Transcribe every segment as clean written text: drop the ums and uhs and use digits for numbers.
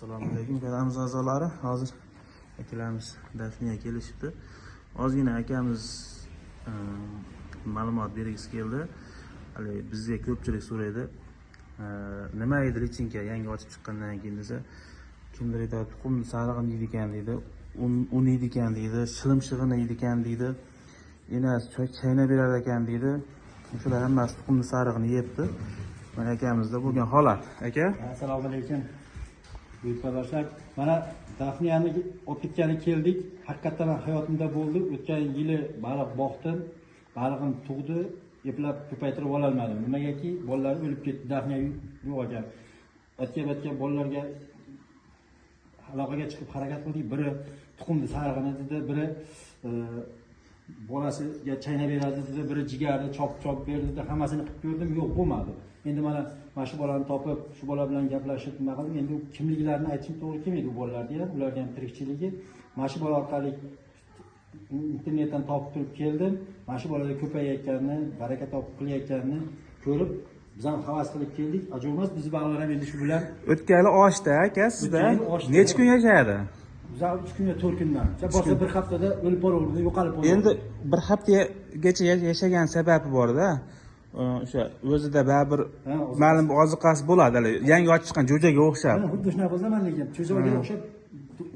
Assalomu alaykum kanalimiz a'zolari. Hozir akalarimiz Dafniga kelishibdi. Ozgina akamiz ma'lumot bergisi keldi. Hali bizga ko'pchilik so'raydi. Nima edi lichinka yangi ochib chiqqandan keyin desa, kimdir aytadi, tuxumni sarig'ini yeydi ekan deydi, un yeydi ekan deydi, shilimshig'ini yeydi ekan deydi. Enasi chaynab berar ekan deydi. Shular hammasi tuxumni sarig'ini yeyapti. Mana akamizda bo'lgan holat. Aka, assalomu alaykum. Buyuk qardoshlar, mana Dafniyani olib ketgani keldik. Haqiqatdan hayotimda bo'ldi. O'tgan yili baliq boqdim. Balig'im tug'di, eplab ko'paytirib ola olmadim. Nimagaki, bolalar o'lib ketdi, Dafniya yo'q ekan. Atga bolalarga aloqaga chiqib harakat qildik. Biri tuxumni sarig'ini dedi, biri bolasiga chaynab beradi dedi, biri jigarni chop berdi dedi. Hammasini qilib ko'rdim, yo'q bo'lmadi. Endi mana shu bolani topib, shu bola bilan gaplashib nima qildim. Endi kimliklarini aytishim to'g'ri kelmaydi u bolalarga ham, ularga ham tirikchiligi. Mana shu bola orqali internetdan topib turib keldim. Mana shu bolalar ko'payayotganini, baraka topib qilayotganini ko'rib, biz ham havas qilib keldik. Ajoyib, biz bolalar ham endi shu bilan o'tgani oshda aka, sizda necha kun yashadi? Bizlar 3 kunga 4 kundan. Boshqa bir haftada o'lib qolaverdi, yo'qolib qoldi. Endi bir haftagacha yashagan sababi bor-da. O'sha o'zida baribir ma'lum oziqasi bo'ladi. Yangi ochib chiqqan jo'jaga o'xshab. Xuddi shunaqa bo'lsa, lekin jo'jaga o'xshab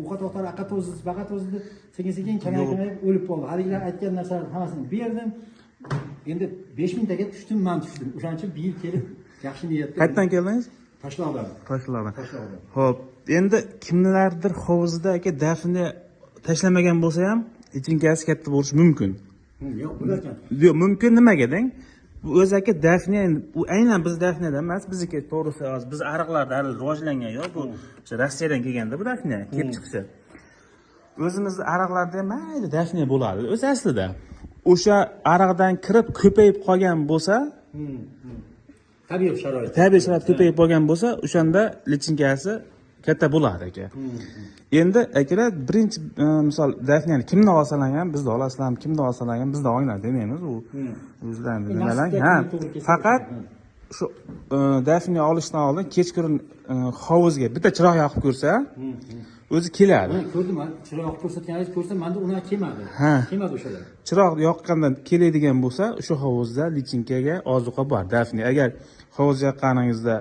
ovqat aqa to'zdi, sekin kamayib o'lib qoldi. Haligilar aytgan narsalarni hammasini berdim. Endi 5000 taga tushdim. O'shaning uchun bir yil kelib yaxshi niyatda. Qayerdan keldingiz? Toshloqdan. Xo'p, endi kimlardir hovuzida aka Dafni tashlamagan bo'lsa ham, ichinkasi katta bo'lishi mumkin. Yo'q, bo'larkan. Yo'q, mumkin nimaga deng? Bu o'zi aka Dafni, bu aynan biz Dafnidan emas, bizniki to'g'risi hozir biz ariqlarda hali rivojlangan yo'q, bu o'sha Rossiyadan kelganda bu Dafni kelib chiqsa. O'zimizning ariqlarda ham mayli Dafni bo'ladi. O'zi aslida o'sha ariqdan kirib ko'payib qolgan bo'lsa, tabiiy sharoit ko'payib qolgan bo'lsa, o'shanda lichinkasi katta bo'ladi aka. Endi akalar birinchi misol Dafniyani kimdan olsalar ham bizda olasizlarmi, kimdan olsalar ham bizda olinglar demaymiz, u o'zlarining nimalar. Faqat shu Dafniya olishdan oldin kechqurun hovuzga bitta chiroq yoqib ko'rsa, o'zi keladi. Men ko'rdim, chiroq ko'rsatganingiz ko'rsam, menda unaqa kelmadi. O'shalar. Chiroq yoqqandan keladigan bo'lsa, o'sha hovuzda lichinkaga ozuqa bor. Dafniya agar hovuz yoqqaningizda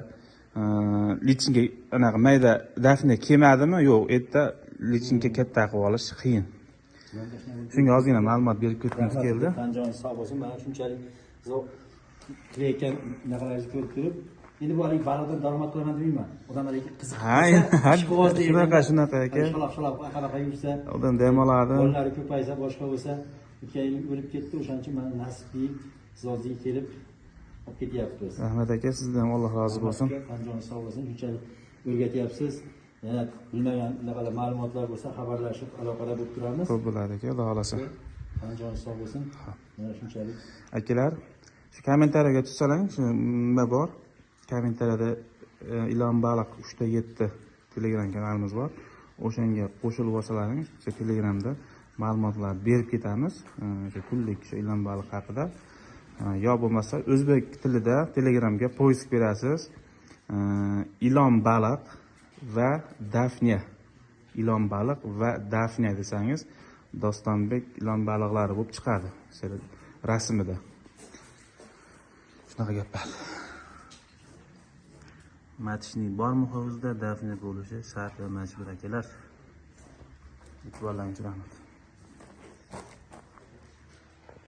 lichinka anaqa mayda Dafniya kelmadimi? Yo'q, erta lichinka katta qilib olish qiyin. Shunga ozgina ma'lumot berib ketgimiz keldi. Tanjoningiz sog' bo'lsin. Mana shunchalik qilayotgan narsalarni ko'rib turib, endi bu hali baliqdan daromad qilaman demayman. Odamlarga qiziq. Shunaqa aka. Shalab anaqa yursa, odam dam oladi. Bolalari ko'paysa, boshqa bo'lsa, o'tgan yil o'lib ketdi. O'shaning uchun mana nasib deyib, zozga kelib olib ketyapmiz. Rahmat aka, sizdan Alloh rozi bo'lsin. Tanjoningiz sog' bo'lsin. Shunchalik o'rgatyapsiz. Yana bilmagan naqadar ma'lumotlar bo'lsa, xabarlashib aloqada bo'lib turamiz. Ko'p bo'ladi aka, Alloh xolasa. Tanjoningiz sog' bo'lsin. Mana shunchalik. Akalar, shu kommentariyaga tussalang, shu nima bor? Kommentariyada ilon baliq 3ta7 Telegram kanalimiz bor. O'shanga qo'shilib olsalaring, o'sha Telegramda ma'lumotlar berib ketamiz. O'sha kunlik shu ilon baliq haqida. Yo bo'lmasa o'zbek tilida Telegramga poysk berasiz. Ilon baliq va Dafniya. Ilon baliq va Dafniya desangiz, Dostonbek ilon baliqlari bo'lib chiqadi. Rasmida. Shunaqa gaplar. Matishning bormi hovuzda Dafniya bo'lishi shart va majbur akalar. E'tiborlaringiz uchun rahmat.